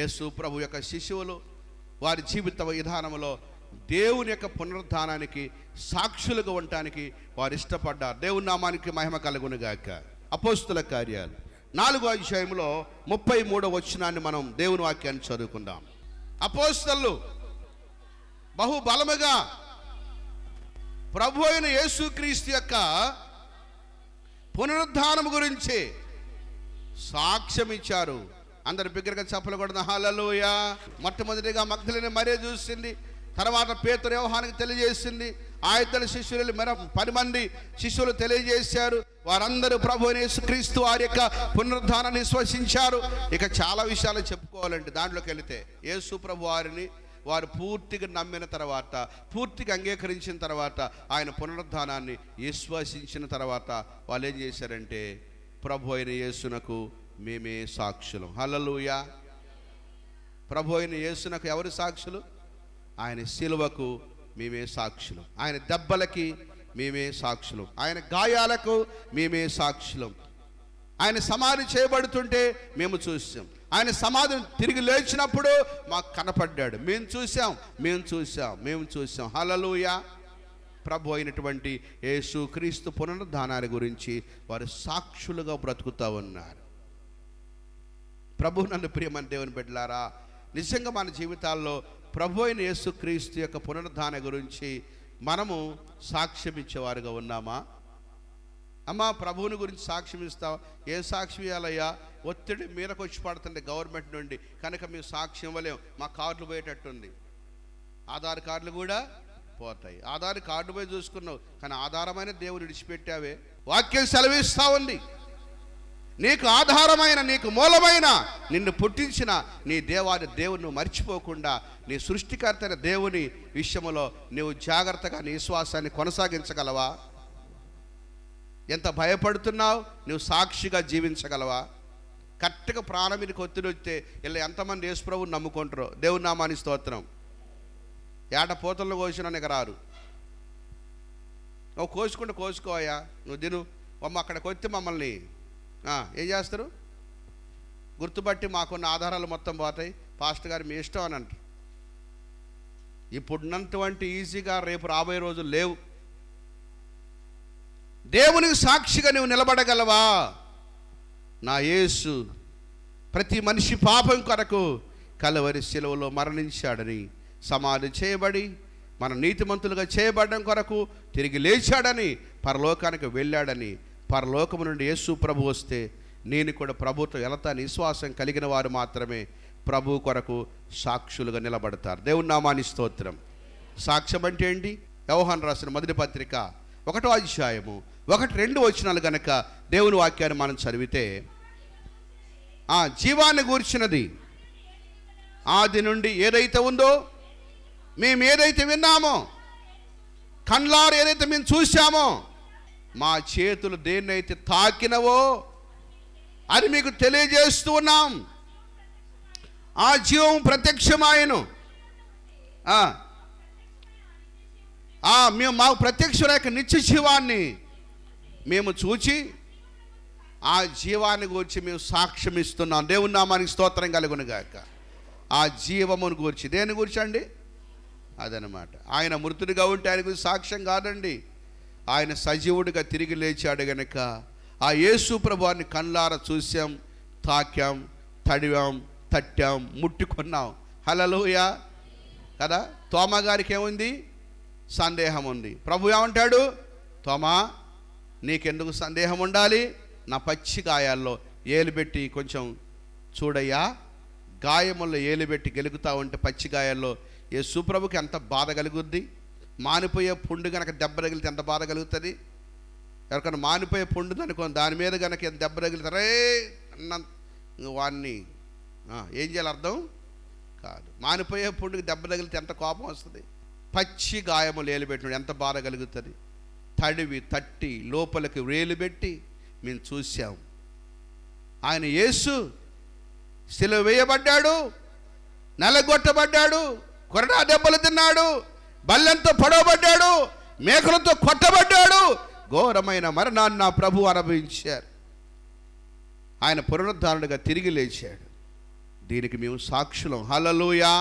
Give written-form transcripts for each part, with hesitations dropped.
యేసు ప్రభు యొక్క శిష్యులు వారి జీవిత విధానంలో దేవుని యొక్క పునరుద్ధానానికి సాక్షులుగా ఉండటానికి వారు ఇష్టపడ్డారు. దేవుని నామానికి మహిమ కలుగునుగాక. అపోస్తుల కార్యాలు 4వ అధ్యాయంలో 33వ వచనాన్ని మనం దేవుని వాక్యాన్ని చదువుకుందాం. అపోస్తలులు బహుబలముగా ప్రభు అయిన యేసుక్రీస్తు యొక్క పునరుద్ధానం గురించి సాక్ష్యం ఇచ్చారు. అందరు బిగ్గరగా చప్పలు కొడదాం. హల్లెలూయా. మొట్టమొదటిగా మగ్దలేనే మరియ చూసింది, తర్వాత పేతురు యోహానుకి తెలియజేసింది, ఆ ఇద్దరు శిష్యులు 10 మంది శిష్యులు తెలియజేశారు. వారందరూ ప్రభు అయిన యేసుక్రీస్తు వారి యొక్క పునరుద్ధానాన్ని విశ్వసించారు. ఇక చాలా విషయాలు చెప్పుకోవాలంటే దాంట్లోకి వెళితే యేసు ప్రభు వారిని వారు పూర్తిగా నమ్మిన తర్వాత, పూర్తిగా అంగీకరించిన తర్వాత, ఆయన పునరుద్ధానాన్ని విశ్వసించిన తర్వాత వాళ్ళు ఏం చేశారంటే ప్రభు అయిన యేసునకు మేమే సాక్షులం. హల్లెలూయా. ప్రభు అయిన యేసునకు ఎవరు సాక్షులు? ఆయన శిలువకు మేమే సాక్షులం, ఆయన దెబ్బలకి మేమే సాక్షులం, ఆయన గాయాలకు మేమే సాక్షులం, ఆయన సమాధి చేయబడుతుంటే మేము చూసాం, ఆయన సమాధి తిరిగి లేచినప్పుడు మాకు కనపడ్డాడు, మేము చూసాం. హల్లెలూయా. ప్రభు అయినటువంటి యేసుక్రీస్తు పునరుద్ధానాన్ని గురించి వారు సాక్షులుగా బ్రతుకుతూ ఉన్నారు. ప్రభు నందు ప్రియమైన దేవుని బిడ్డలారా, నిజంగా మన జీవితాల్లో ప్రభు అయిన యేసుక్రీస్తు యొక్క పునరుద్ధానం గురించి మనము సాక్ష్యం ఇచ్చేవారుగా ఉన్నామా? అమ్మా, ప్రభువుని గురించి సాక్ష్యం ఇస్తావా? ఏ సాక్ష్యం ఇవ్వాలయ్యా? ఒత్తిడి మీదకు వచ్చి పడుతుంది గవర్నమెంట్ నుండి, కనుక మేము సాక్ష్యం ఇవ్వలేము, మా కార్డులు పోయేటట్టుంది. ఆధార్ కార్డులు కూడా పోతాయి. ఆధార్ కార్డు పోయి చూసుకున్నావు, కానీ ఆధారమైన దేవుని విడిచిపెట్టావే. వాక్యం సెలవిస్తూ ఉంది, నీకు ఆధారమైన, నీకు మూలమైన, నిన్ను పుట్టించిన నీ దేవుని మర్చిపోకుండా నీ సృష్టికర్త అయిన దేవుని విషయంలో నువ్వు జాగ్రత్తగా నీ విశ్వాసాన్ని కొనసాగించగలవా? ఎంత భయపడుతున్నావు? నువ్వు సాక్షిగా జీవించగలవా? కరెక్ట్గా ప్రాణం మీదకి ఒత్తిడి వస్తే ఇలా ఎంతమంది యేసు ప్రభువుని నమ్ముకుంటారో. దేవుని నామానికి స్తోత్రం. ఏట పోతలను కోసిన నీకు రారు. నువ్వు కోసుకుంటే కోసుకోవయ్యా, నువ్వు తిను. అక్కడికి వచ్చి మమ్మల్ని ఏం చేస్తారు? గుర్తుపట్టి మాకున్న ఆధారాలు మొత్తం పోతాయి, పాస్టర్ గారు మీ ఇష్టం అని అంటారు. ఇప్పుడున్నటువంటి ఈజీగా రేపు రాబోయే రోజులు లేవు. దేవునికి సాక్షిగా నువ్వు నిలబడగలవా? నా యేసు ప్రతి మనిషి పాపం కొరకు కలువరి శిలువలో మరణించాడని, సమాధి చేయబడి మన నీతిమంతులుగా చేయబడడం కొరకు తిరిగి లేచాడని, పరలోకానికి వెళ్ళాడని, పరలోకము నుండి యేసు ప్రభు వస్తే నేను కూడా ప్రభుతో వెళతాను విశ్వాసం కలిగిన వారు మాత్రమే ప్రభు కొరకు సాక్షులుగా నిలబడతారు. దేవుని నామానికి స్తోత్రం. సాక్ష్యం అంటే ఏంటి? యోహాను రాసిన మొదటి పత్రిక 1వ అధ్యాయము 1-2 వచనాలు గనక దేవుని వాక్యాన్ని మనం చదివితే, జీవాన్ని గూర్చినది ఆది నుండి ఏదైతే ఉందో, మేము ఏదైతే విన్నామో, కండ్లారు ఏదైతే మేము చూసామో, మా చేతులు దేన్నైతే తాకినవో అది మీకు తెలియజేస్తూ ఉన్నాం. ఆ జీవం ప్రత్యక్షమాయను. మేము మాకు ప్రత్యక్షమైన యొక్క నిత్య జీవాన్ని మేము చూచి ఆ జీవాన్ని గురించి మేము సాక్ష్యం ఇస్తున్నాం. దేవుని నామానికి స్తోత్రం కలుగునుగాక. ఆ జీవమును గురించి, దేని గురించి అండి? అదనమాట. ఆయన మృతుడిగా ఉంటే ఆయన గురించి సాక్ష్యం కాదండి, ఆయన సజీవుడిగా తిరిగి లేచాడు గనక ఆ యేసు ప్రభువాన్ని కళ్ళారా చూసాం, తాకాం, తడివాం, తట్టాం, ముట్టుకున్నాం. హల్లెలూయా కదా. తోమా గారికి ఏముంది? సందేహం ఉంది. ప్రభు ఏమంటాడు? తోమా, నీకెందుకు సందేహం ఉండాలి? నా పచ్చి గాయాల్లో ఏలుబెట్టి కొంచెం చూడయ్యా. గాయముల్లో ఏలుబెట్టి గెలుగుతూ ఉంటే పచ్చి గాయాల్లో యేసు ప్రభుకి ఎంత బాధ కలుగుద్ది? మానిపోయే పుండు కనుక దెబ్బ తగిలితే ఎంత బాధ కలుగుతుంది? ఎవరికైనా మానిపోయే పుండు అనుకోని దాని మీద కనుక ఎంత దెబ్బ తగిలితారే అన్న వాడిని ఏం చేయాలి అర్థం కాదు. మానిపోయే పుండుకి దెబ్బ తగిలితే ఎంత కోపం వస్తుంది? పచ్చి గాయములు ఏలుబెట్టినాడు ఎంత బాధ కలుగుతుంది? తడివి తట్టి లోపలికి వేలు పెట్టి మేము చూసాం. ఆయన యేసు శిలువ వేయబడ్డాడు, నలగొట్టబడ్డాడు, కొరడా దెబ్బలు తిన్నాడు, బల్లెంతో పొడవబడ్డాడు, మేకలతో కొట్టబడ్డాడు, ఘోరమైన మరణాన్ని నా ప్రభు అనుభవించారు. ఆయన పునరుద్ధారణగా తిరిగి లేచాడు. దీనికి మేము సాక్షులం. హల్లెలూయా.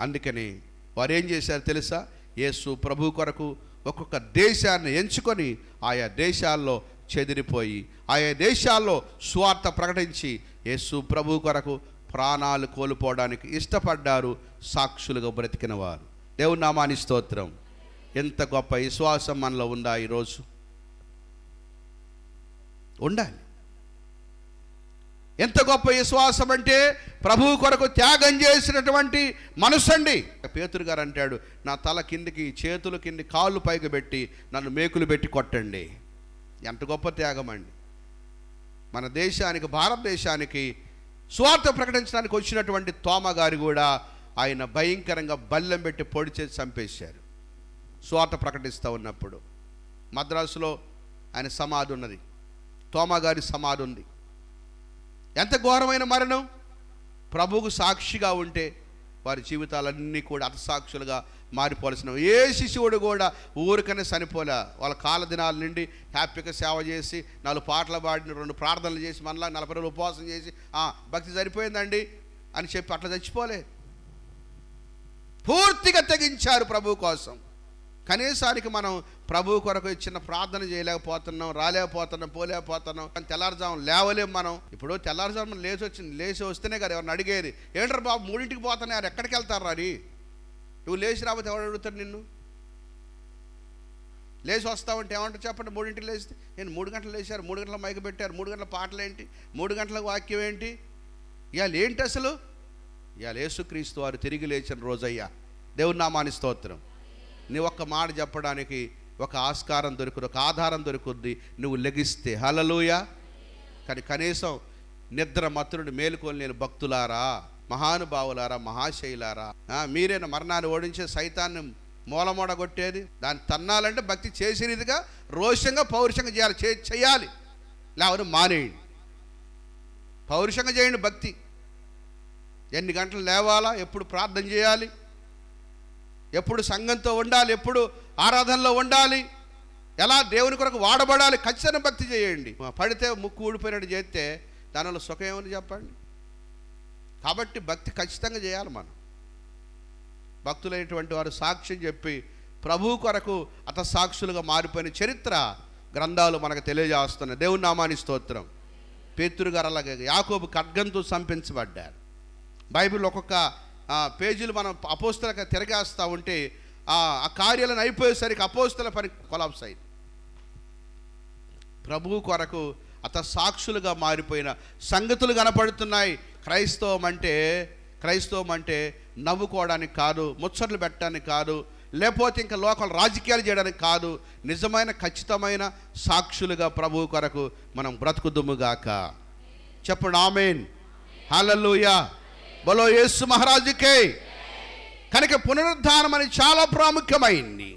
అందుకని వారు ఏం చేశారు తెలుసా? యేసు ప్రభు కొరకు ఒక్కొక్క దేశాన్ని ఎంచుకొని ఆయా దేశాల్లో చెదిరిపోయి ఆయా దేశాల్లో సువార్త ప్రకటించి యేసు ప్రభు కొరకు ప్రాణాలు కోల్పోవడానికి ఇష్టపడ్డారు. సాక్షులుగా బ్రతికిన వారు. దేవుని నామానికి స్తోత్రం. ఎంత గొప్ప విశ్వాసం మనలో ఉందా ఈరోజు? ఉండాలి. ఎంత గొప్ప విశ్వాసం అంటే ప్రభువు కొరకు త్యాగం చేసినటువంటి మనసండి. పేతురు గారు అంటాడు, నా తల కిందికి, చేతుల కింది, కాళ్ళు పైకి పెట్టి నన్ను మేకులు పెట్టి కొట్టండి. ఎంత గొప్ప త్యాగం అండి. మన దేశానికి, భారతదేశానికి సువార్త ప్రకటించడానికి వచ్చినటువంటి తోమ గారు కూడా ఆయన భయంకరంగా బల్లెం పెట్టి పొడి చేసి చంపేశారు సువార్త ప్రకటిస్తూ ఉన్నప్పుడు. మద్రాసులో ఆయన సమాధి ఉన్నది, తోమ గారి సమాధి ఉంది. ఎంత ఘోరమైన మరణం! ప్రభువుకు సాక్షిగా ఉంటే వారి జీవితాలన్నీ కూడా హతసాక్షులుగా మారిపోవలసిన. ఏ శిశువుడు కూడా ఊరికనే చనిపోలే. వాళ్ళ కాల దినాల నుండి హ్యాపీగా సేవ చేసి 4 పాటలు పాడిన, 2 ప్రార్థనలు చేసి, మనలా 40 రోజులు ఉపవాసం చేసి భక్తి సరిపోయిందండి అని చెప్పి అట్లా చచ్చిపోలే. పూర్తిగా తెగించారు ప్రభు కోసం. కనీసానికి మనం ప్రభు కొరకు చిన్న ప్రార్థన చేయలేకపోతున్నాం, రాలేకపోతున్నాం, పోలేకపోతున్నాం. తెల్లారుజాము లేవలేం మనం. ఇప్పుడు తెల్లారుజాము లేచి వస్తేనే కదా ఎవరిని అడిగేది. ఏంటారు బాబు 3ంటికి పోతున్నాయి, ఎక్కడికి వెళ్తారు అని. నువ్వు లేచి రాకపోతే ఎవరు అడుగుతాడు నిన్ను? లేచి వస్తావంటే ఏమంటారు చెప్పండి? 3ంటికి లేస్తే నేను 3 గంటలు లేచారు, 3 గంటల మైకు పెట్టారు, 3 గంటల పాటలు ఏంటి, 3 గంటల వాక్యం ఏంటి? ఇవాళ ఏంటి అసలు? ఇవాళ యేసుక్రీస్తు వారు తిరిగి లేచిన రోజయ్యా. దేవుని నామానికి స్తోత్రం. నీ ఒక్క మాట చెప్పడానికి ఒక ఆస్కారం దొరుకుతుంది, ఒక ఆధారం దొరుకుద్ది నువ్వు లెగిస్తే. హల్లెలూయా. కానీ కనీసం నిద్ర మత్తునుడు మేలుకొని లేని భక్తులారా, మహానుభావులారా, మహాశైలారా, మీరేనా మరణాన్ని ఓడించే సైతాన్ని మూలమూడగొట్టేది? దాన్ని తన్నాలంటే భక్తి చేసినదిగా రోషంగా పౌరుషంగా చేయాలి. లేకపోతే మానేయండి. పౌరుషంగా చేయండి భక్తి. ఎన్ని గంటలు లేవాలా, ఎప్పుడు ప్రార్థన చేయాలి, ఎప్పుడు సంఘంతో ఉండాలి, ఎప్పుడు ఆరాధనలో ఉండాలి, ఎలా దేవుని కొరకు వాడబడాలి, ఖచ్చితంగా భక్తి చేయండి. పడితే ముక్కు ఊడిపోయినట్టు చేస్తే దానివల్ల సుఖం ఏమని చెప్పండి? కాబట్టి భక్తి ఖచ్చితంగా చేయాలి. మనం భక్తులైనటువంటి వారు సాక్ష్యం చెప్పి ప్రభు కొరకు సాక్షులుగా మారిపోయిన చరిత్ర గ్రంథాలు మనకు తెలియజేస్తున్నాయి. దేవుని నామానికి స్తోత్రం. పేతురు గారు అలాగే యాకోబు ఖడ్గంతో చంపించబడ్డారు. బైబిల్ ఒక్కొక్క పేజీలు మనం అపోస్తలకు తిరగేస్తూ ఉంటే ఆ కార్యాలను అయిపోయేసరికి అపోస్తల పని కొలాప్స్ అయింది. ప్రభువు కొరకు సాక్షులుగా మారిపోయిన సంగతులు కనపడుతున్నాయి. క్రైస్తవం అంటే నవ్వుకోవడానికి కాదు, ముచ్చట్లు పెట్టడానికి కాదు, లేకపోతే ఇంకా లోకల్ రాజకీయాలు చేయడానికి కాదు. నిజమైన ఖచ్చితమైన సాక్షులుగా ప్రభువు కొరకు మనం బ్రతుకుదుముగాక. చెప్పండి ఆమేన్. హల్లెలూయా. బలో యేసు మహారాజుకే. కనుక పునరుద్ధానం అని చాలా ప్రాముఖ్యమైంది.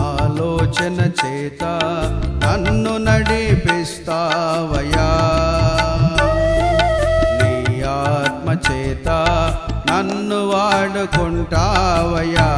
ఆలోచన చేత నన్ను నడిపిస్తావయ్యా, నీ ఆత్మ చేత నన్ను వాడుకుంటావయ్యా.